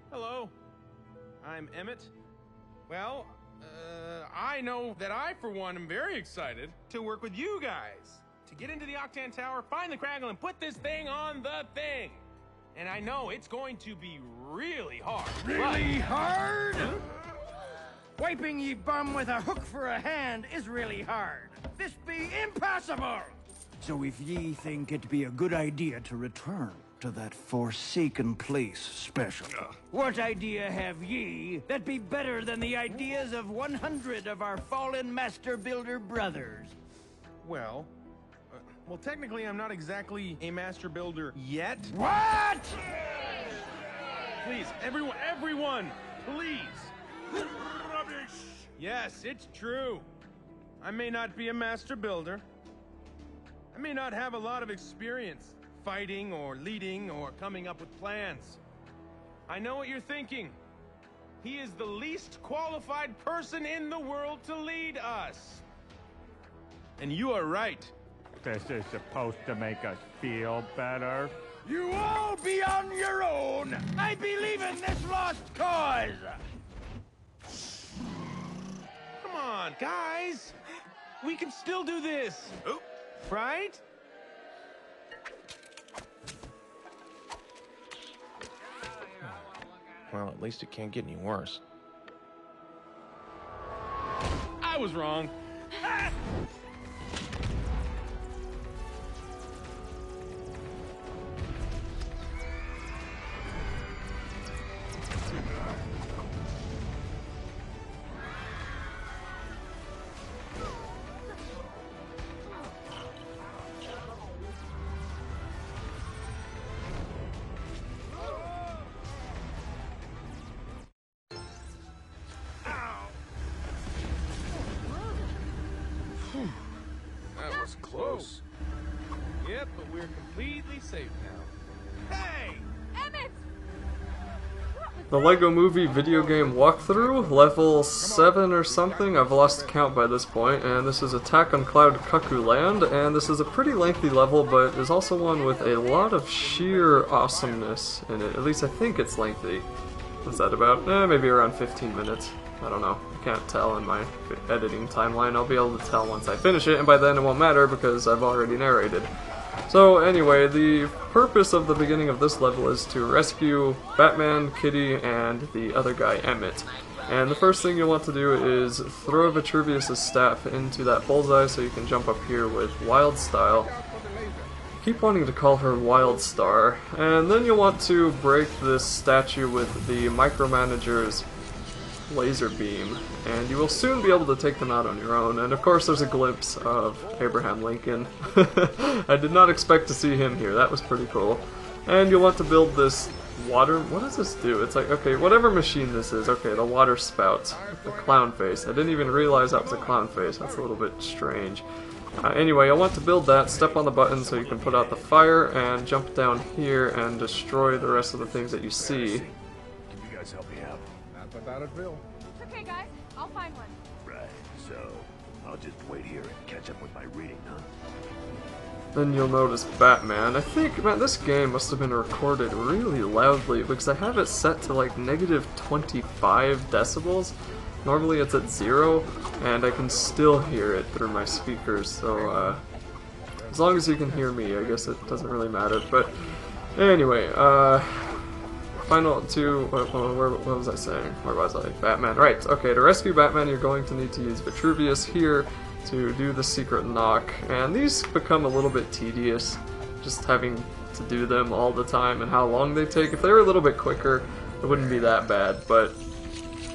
Hello, I'm Emmett. Well, I know that I, for one, am very excited to work with you guys. To get into the Octan Tower, find the Craggle, and put this thing on the thing. And I know it's going to be really hard. Really hard? Huh? Wiping ye bum with a hook for a hand is really hard. This be impossible! So if ye think it be a good idea to return to that forsaken place special, what idea have ye that be better than the ideas of 100 of our fallen master builder brothers? Well, technically I'm not exactly a master builder yet. What? Please, everyone, please. Rubbish! Yes, it's true. I may not be a master builder. I may not have a lot of experience fighting or leading or coming up with plans. I know what you're thinking. He is the least qualified person in the world to lead us. And you are right. This is supposed to make us feel better. You all be on your own. I believe in this lost cause. Come on, guys. We can still do this. Oh. Right? Well, at least it can't get any worse. I was wrong. Ah! That was close. Yep, but we're completely safe now. Hey! Emmett! The LEGO Movie Videogame walkthrough, level 7 or something, I've lost count by this point, and this is Attack on Cloud Cuckoo Land, and this is a pretty lengthy level, but is also one with a lot of sheer awesomeness in it. At least I think it's lengthy. What's that about? Maybe around 15 minutes. I don't know. I can't tell in my editing timeline. I'll be able to tell once I finish it, and by then it won't matter because I've already narrated. So anyway, the purpose of the beginning of this level is to rescue Batman, Kitty, and the other guy, Emmett. And the first thing you'll want to do is throw Vitruvius' staff into that bullseye so you can jump up here with Wild Style. Keep wanting to call her Wild Star. And then you'll want to break this statue with the Micromanager's laser beam, and you will soon be able to take them out on your own. And of course there's a glimpse of Abraham Lincoln. I did not expect to see him here. That was pretty cool. And you'll want to build this water... What does this do? It's like, okay, whatever machine this is. Okay, the water spout. The clown face. I didn't even realize that was a clown face. That's a little bit strange. Anyway, you'll want to build that, step on the button so you can put out the fire, and jump down here and destroy the rest of the things that you see. Can you guys help me out? Not without it, Bill. It's okay, guys. I'll find one. Right, so I'll just wait here and catch up with my reading, huh? Then you'll notice Batman. I think, man, this game must have been recorded really loudly because I have it set to like negative 25 decibels. Normally it's at 0, and I can still hear it through my speakers, so as long as you can hear me, I guess it doesn't really matter. But anyway, final two, what was I saying? Where was I? Batman. Right, okay, to rescue Batman you're going to need to use Vitruvius here to do the secret knock, and these become a little bit tedious, just having to do them all the time and how long they take. If they were a little bit quicker, it wouldn't be that bad, but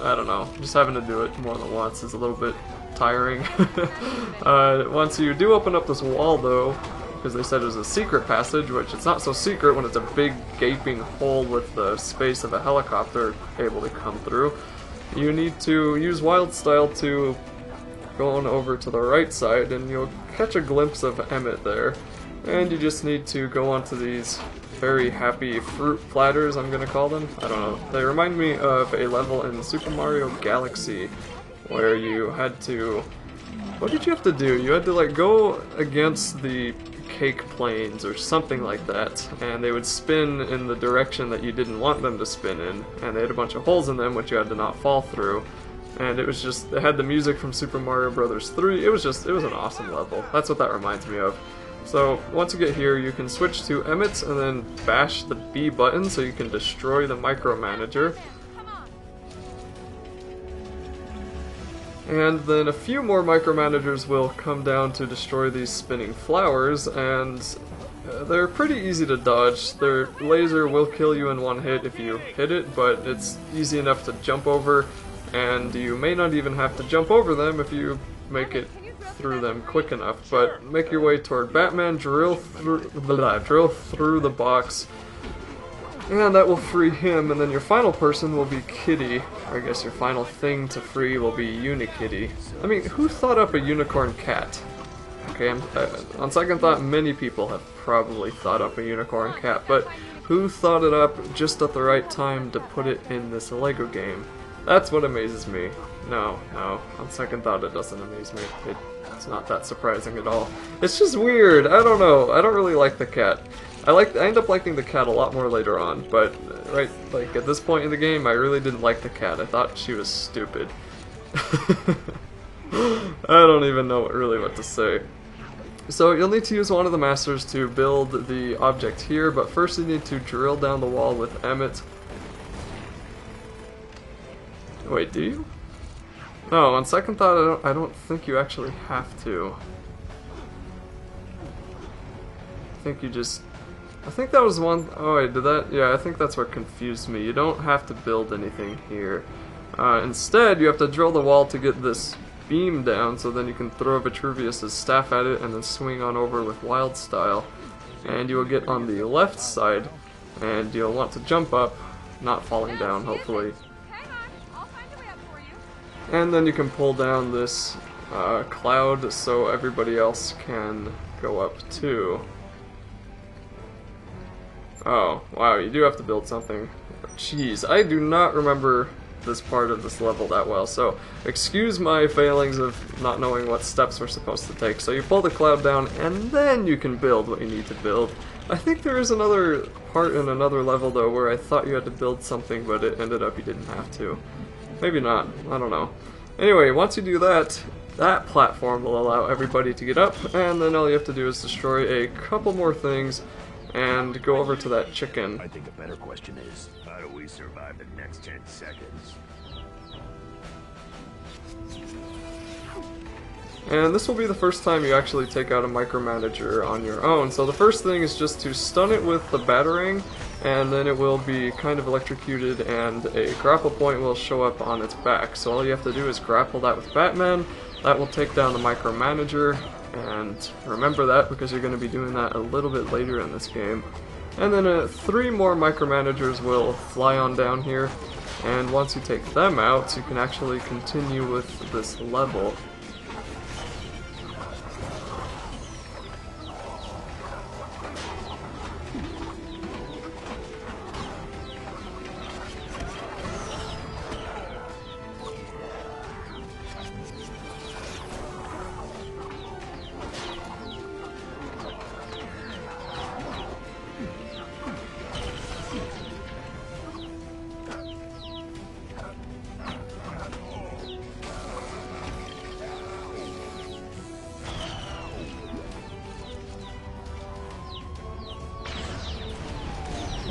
I don't know, just having to do it more than once is a little bit tiring. Once you do open up this wall though, because they said it was a secret passage, which it's not so secret when it's a big gaping hole with the space of a helicopter able to come through, you need to use Wild Style to going over to the right side, and you'll catch a glimpse of Emmett there. And you just need to go onto these very happy fruit platters, I'm gonna call them. I don't know. They remind me of a level in Super Mario Galaxy where you had to... What did you have to do? You had to like go against the cake planes or something like that, and they would spin in the direction that you didn't want them to spin in, and they had a bunch of holes in them which you had to not fall through. And it was just, it had the music from Super Mario Bros. 3. It was an awesome level. That's what that reminds me of. So once you get here, you can switch to Emmett's and then bash the B button so you can destroy the micromanager. And then a few more micromanagers will come down to destroy these spinning flowers, and they're pretty easy to dodge. Their laser will kill you in one hit if you hit it, but it's easy enough to jump over, and you may not even have to jump over them if you make it through them quick enough. But make your way toward Batman, drill through the box, and that will free him, and then your final person will be Kitty. Or I guess your final thing to free will be Unikitty. I mean, who thought up a unicorn cat? Okay, on second thought, many people have probably thought up a unicorn cat, but who thought it up just at the right time to put it in this LEGO game? That's what amazes me. No, on second thought it doesn't amaze me. It's not that surprising at all. It's just weird, I don't know, I don't really like the cat. I end up liking the cat a lot more later on, but right, like at this point in the game, I really didn't like the cat. I thought she was stupid. I don't even know really what to say. So you'll need to use one of the masters to build the object here, but first you need to drill down the wall with Emmett. Wait, do you? No, on second thought, I don't think you actually have to. I think you just... I think that was one... Oh wait, did that... Yeah, I think that's what confused me. You don't have to build anything here. Instead, you have to drill the wall to get this beam down, so then you can throw Vitruvius's staff at it and then swing on over with wild style. And you will get on the left side, and you'll want to jump up, not falling down, hopefully. And then you can pull down this cloud so everybody else can go up too. Oh, wow, you do have to build something. Jeez, I do not remember this part of this level that well, so excuse my failings of not knowing what steps we're supposed to take. So you pull the cloud down, and then you can build what you need to build. I think there is another part in another level, though, where I thought you had to build something, but it ended up you didn't have to. Maybe not, I don't know. Anyway, once you do that, that platform will allow everybody to get up, and then all you have to do is destroy a couple more things and go over to that chicken. I think a better question is, how do we survive the next 10 seconds? And this will be the first time you actually take out a micromanager on your own. So the first thing is just to stun it with the batarang, and then it will be kind of electrocuted and a grapple point will show up on its back. So all you have to do is grapple that with Batman. That will take down the micromanager, and remember that because you're going to be doing that a little bit later in this game. And then 3 more micromanagers will fly on down here, and once you take them out, you can actually continue with this level.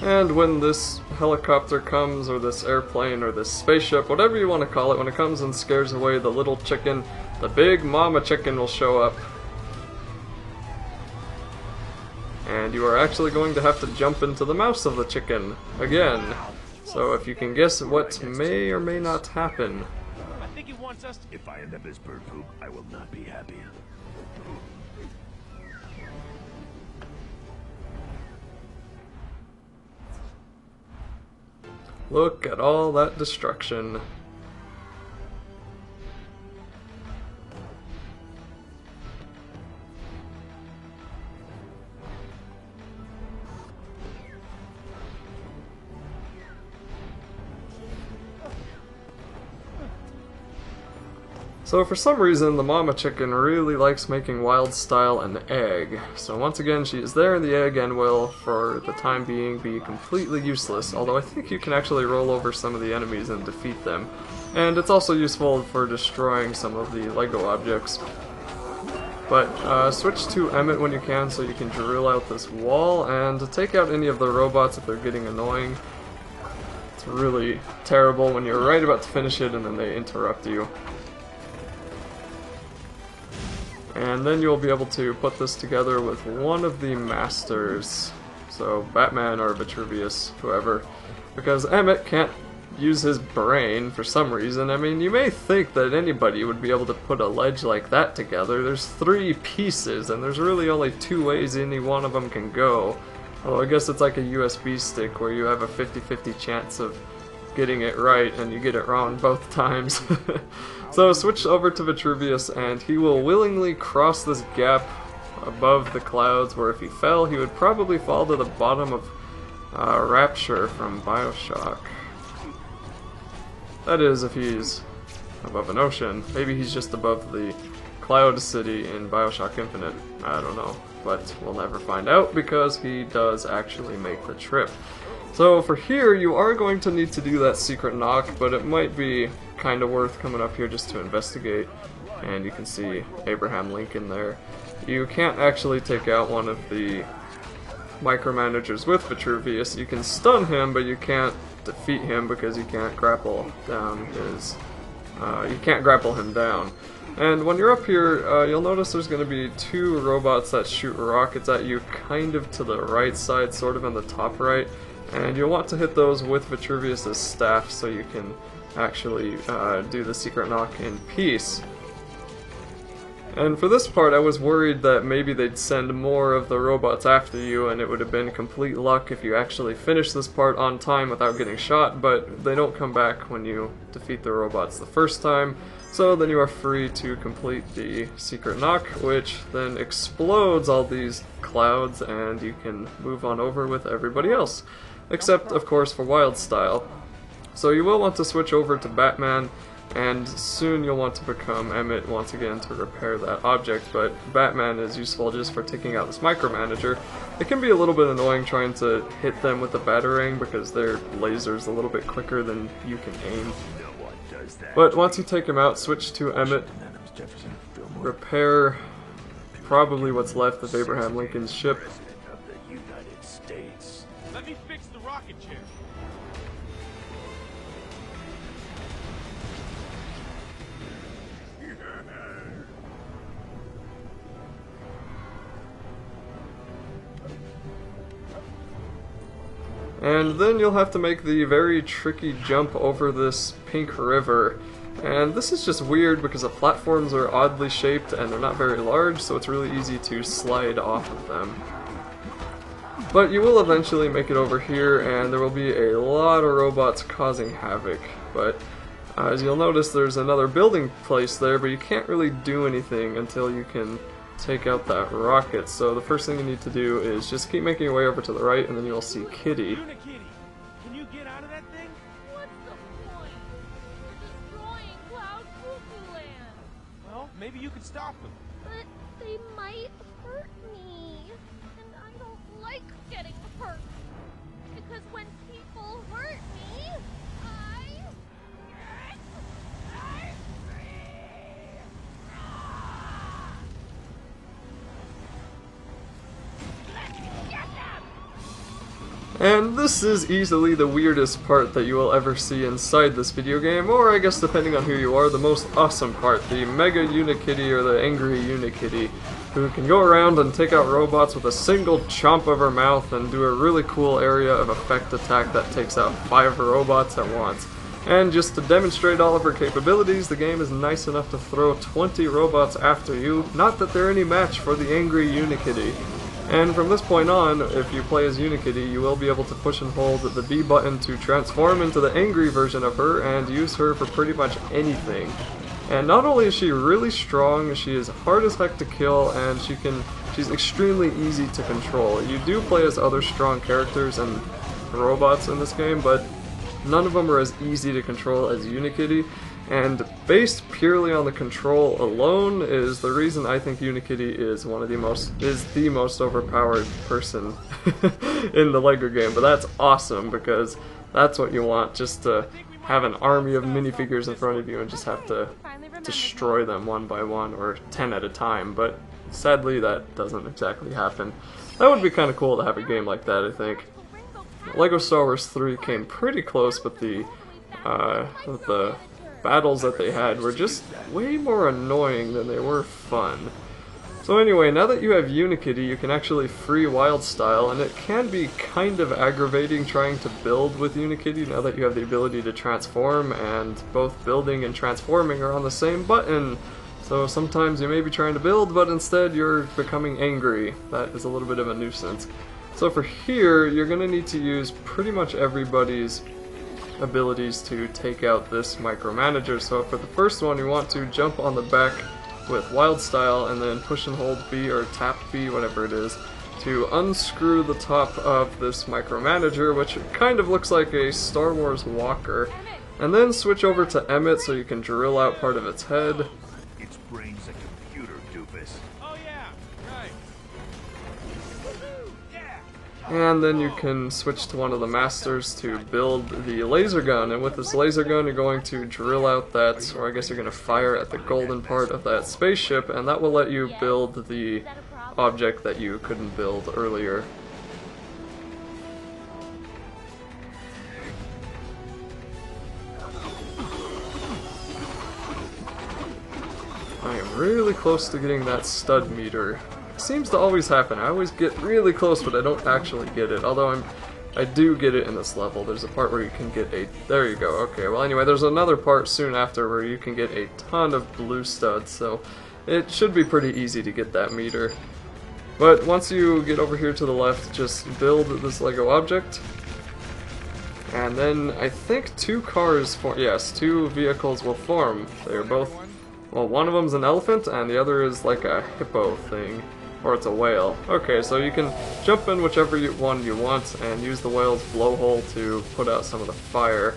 And when this helicopter comes, or this airplane, or this spaceship, whatever you want to call it, when it comes and scares away the little chicken, the big mama chicken will show up. And you are actually going to have to jump into the mouth of the chicken again. So if you can guess what may or may not happen. I think he wants us to... If I end up as bird poop, I will not be happy. Look at all that destruction. So for some reason, the mama chicken really likes making wild style an egg. So once again, she is there in the egg and will, for the time being, be completely useless. Although I think you can actually roll over some of the enemies and defeat them. And it's also useful for destroying some of the LEGO objects. But switch to Emmett when you can so you can drill out this wall and take out any of the robots if they're getting annoying. It's really terrible when you're right about to finish it and then they interrupt you. And then you'll be able to put this together with one of the masters. So Batman or Vitruvius, whoever. Because Emmett can't use his brain for some reason. I mean, you may think that anybody would be able to put a ledge like that together. There's 3 pieces, and there's really only 2 ways any one of them can go. Well, I guess it's like a USB stick where you have a 50-50 chance of getting it right, and you get it wrong both times. So switch over to Vitruvius, and he will willingly cross this gap above the clouds, where if he fell, he would probably fall to the bottom of Rapture from Bioshock. That is, if he's above an ocean. Maybe he's just above the Cloud City in Bioshock Infinite. I don't know. But we'll never find out because he does actually make the trip. So for here, you are going to need to do that secret knock, but it might be kind of worth coming up here just to investigate. And you can see Abraham Lincoln there. You can't actually take out one of the micromanagers with Vitruvius. You can stun him, but you can't defeat him because you can't grapple down his... you can't grapple him down. And when you're up here, you'll notice there's going to be 2 robots that shoot rockets at you kind of to the right side, sort of in the top right. And you'll want to hit those with Vitruvius' staff so you can actually do the secret knock in peace. And for this part, I was worried that maybe they'd send more of the robots after you, and it would have been complete luck if you actually finished this part on time without getting shot, but they don't come back when you defeat the robots the first time, so then you are free to complete the secret knock, which then explodes all these clouds, and you can move on over with everybody else. Except, of course, for Wild Style. So you will want to switch over to Batman, and soon you'll want to become Emmett once again to repair that object, but Batman is useful just for taking out this micromanager. It can be a little bit annoying trying to hit them with the Batarang because their laser's a little bit quicker than you can aim. But once you take him out, switch to Emmett, repair probably what's left of Abraham Lincoln's ship. Let me fix the rocket chair. And then you'll have to make the very tricky jump over this pink river. And this is just weird because the platforms are oddly shaped and they're not very large, so it's really easy to slide off of them. But you will eventually make it over here, and there will be a lot of robots causing havoc. But as you'll notice, there's another building placed there, but you can't really do anything until you can take out that rocket. So the first thing you need to do is just keep making your way over to the right, and then you'll see Kitty. Unikitty, can you get out of that thing? What's the point? We're destroying Cloud Cuckoo Land. Well, maybe you could stop them. But they might hurt me. And I don't like getting hurt. Because when people hurt me, I And this is easily the weirdest part that you will ever see inside this video game, or I guess depending on who you are, the most awesome part, the Mega Unikitty or the Angry Unikitty, who can go around and take out robots with a single chomp of her mouth and do a really cool area of effect attack that takes out 5 robots at once. And just to demonstrate all of her capabilities, the game is nice enough to throw 20 robots after you, not that they're any match for the Angry Unikitty. And from this point on, if you play as Unikitty, you will be able to push and hold the B button to transform into the angry version of her and use her for pretty much anything. And not only is she really strong, she is hard as heck to kill, and she's extremely easy to control. You do play as other strong characters and robots in this game, but none of them are as easy to control as Unikitty. And based purely on the control alone is the reason I think Unikitty is the most overpowered person in the LEGO game. But that's awesome because that's what you want, just to have an army of minifigures in front of you and just have to destroy them one by one or 10 at a time. But sadly that doesn't exactly happen. That would be kind of cool to have a game like that, I think. LEGO Star Wars 3 came pretty close, but the battles that they had were just way more annoying than they were fun. So anyway, now that you have Unikitty, you can actually free Wild Style, and it can be kind of aggravating trying to build with Unikitty now that you have the ability to transform, and both building and transforming are on the same button. So sometimes you may be trying to build, but instead you're becoming angry. That is a little bit of a nuisance. So for here, you're going to need to use pretty much everybody's abilities to take out this micromanager. So for the first one, you want to jump on the back with Wild Style and then push and hold B or tap B, whatever it is, to unscrew the top of this micromanager, which kind of looks like a Star Wars walker, and then switch over to Emmett so you can drill out part of its head. Its brain's a computer, doofus. Oh yeah, right. And then you can switch to one of the masters to build the laser gun, and with this laser gun you're going to drill out that, or I guess you're going to fire at the golden part of that spaceship, and that will let you build the object that you couldn't build earlier. I am really close to getting that stud meter. Seems to always happen. I always get really close, but I don't actually get it. Although I do get it in this level. There's a part where you can get a... There you go. Okay, well anyway, there's another part soon after where you can get a ton of blue studs, so it should be pretty easy to get that meter. But once you get over here to the left, just build this Lego object. And then I think two vehicles will form. They're both... Well, one of them's an elephant, and the other is like a hippo thing. Or it's a whale. Okay, so you can jump in whichever one you want and use the whale's blowhole to put out some of the fire.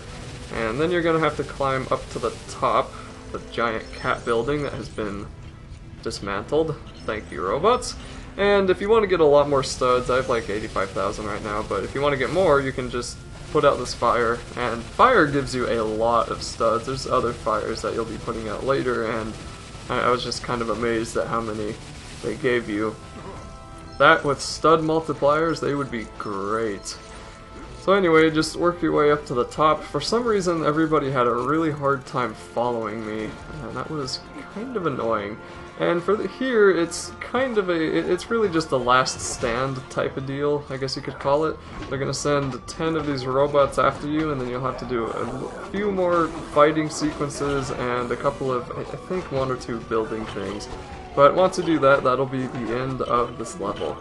And then you're going to have to climb up to the top, the giant cat building that has been dismantled. Thank you, robots. And if you want to get a lot more studs, I have like 85,000 right now, but if you want to get more, you can just put out this fire. And fire gives you a lot of studs. There's other fires that you'll be putting out later, and I was just kind of amazed at how many they gave you. That with stud multipliers, they would be great. So anyway, just work your way up to the top. For some reason, everybody had a really hard time following me, and that was kind of annoying. And for here, it's kind of it's really just a last stand type of deal, I guess you could call it. They're gonna send 10 of these robots after you, and then you'll have to do a few more fighting sequences and a couple of, I think, 1 or 2 building things. But once you do that, that'll be the end of this level.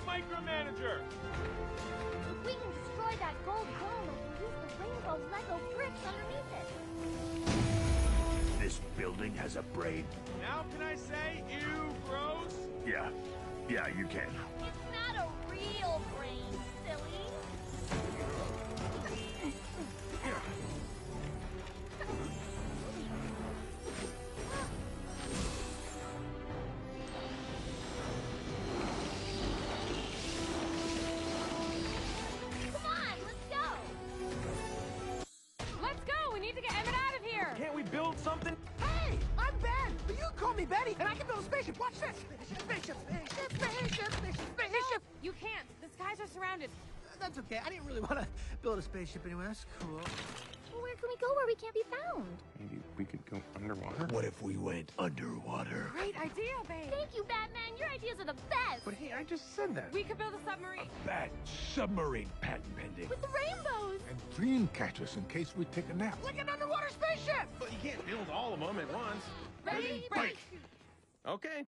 Micromanager! If we can destroy that gold dome, I can use the rainbow Lego bricks underneath it. This building has a brain. Now can I say, ew, gross? Yeah, you can. It's not a real brain, silly. Build something? Hey, I'm Ben, but you can call me Betty, and I can build a spaceship. Watch this. Spaceship. No, you can't. The skies are surrounded. That's okay. I didn't really want to build a spaceship anyway. That's cool. We're can we go where we can't be found? Maybe we could go underwater? What if we went underwater? Great idea, babe. Thank you, Batman. Your ideas are the best. But hey, I just said that. We could build a submarine. Bat submarine patent pending. With the rainbows. And dream catchers in case we take a nap. Like an underwater spaceship. But you can't build all of them at once. Ready, break. Okay.